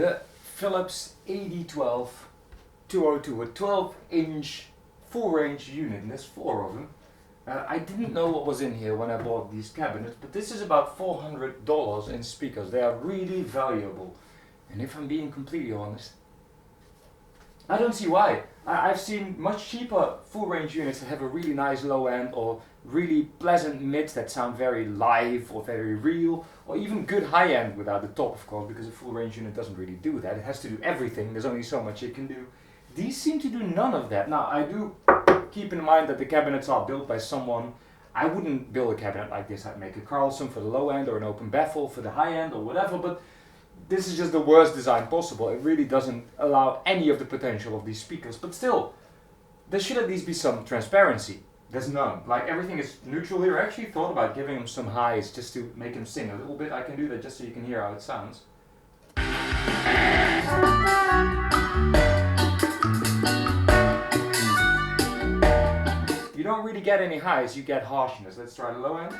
the Philips AD12202, a 12-inch full-range unit, and there's 4 of them. I didn't know what was in here when I bought these cabinets, but this is about $400 in speakers. They are really valuable, and if I'm being completely honest, I don't see why. I've seen much cheaper full-range units that have a really nice low end, or really pleasant mids that sound very live or very real, or even good high end without the top, of course, because a full-range unit doesn't really do that. It has to do everything. There's only so much it can do. These seem to do none of that. Now, I do keep in mind that the cabinets are built by someone. I wouldn't build a cabinet like this. I'd make a Carlson for the low end, or an open baffle for the high end, or whatever, but this is just the worst design possible. It really doesn't allow any of the potential of these speakers, but still, there should at least be some transparency. There's none. Like, everything is neutral here. I actually thought about giving them some highs just to make them sing a little bit. I can do that just so you can hear how it sounds. You don't really get any highs, you get harshness. Let's try the low end.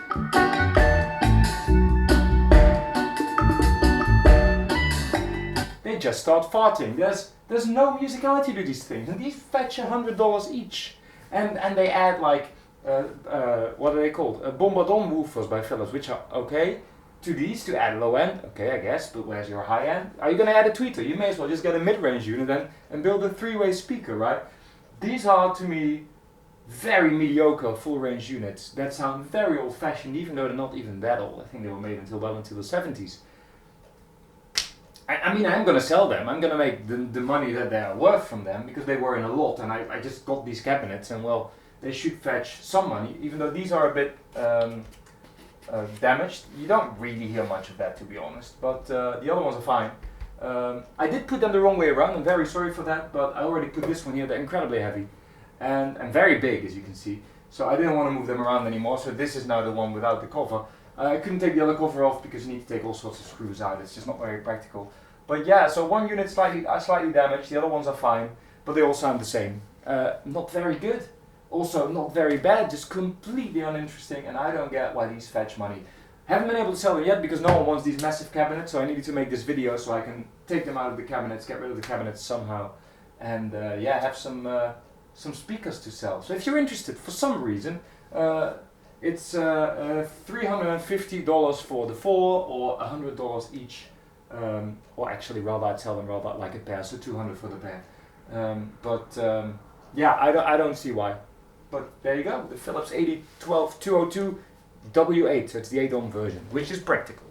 They just start farting. There's no musicality to these things, and these fetch $100 each. And they add like, what are they called? Bombardon woofers by Philips, which are okay. To these, to add low end, okay I guess, but where's your high end? Are you going to add a tweeter? You may as well just get a mid-range unit and build a 3-way speaker, right? These are, to me, very mediocre full-range units that sound very old-fashioned, even though they're not even that old. I think they were made well until the 70s. I mean, I'm going to sell them. I'm going to make the money that they are worth from them, because they were in a lot, and I just got these cabinets, and well, they should fetch some money, even though these are a bit damaged. You don't really hear much of that, to be honest, but the other ones are fine. I did put them the wrong way around. I'm very sorry for that, but I already put this one here. They're incredibly heavy and very big, as you can see, so I didn't want to move them around anymore, so this is now the one without the cover. I couldn't take the other cover off because you need to take all sorts of screws out. It's just not very practical. But yeah, so one unit slightly damaged, the other ones are fine, but they all sound the same. Not very good, also not very bad, just completely uninteresting, and I don't get why these fetch money. Haven't been able to sell them yet because no one wants these massive cabinets, so I needed to make this video so I can take them out of the cabinets, get rid of the cabinets somehow, and yeah, have some speakers to sell. So if you're interested for some reason, it's $350 for the 4, or $100 each, or actually rather I'd sell them rather like a pair, so $200 for the pair. Yeah, I don't see why. But there you go, the Philips AD12202W8, so it's the 8-ohm version, which is practical.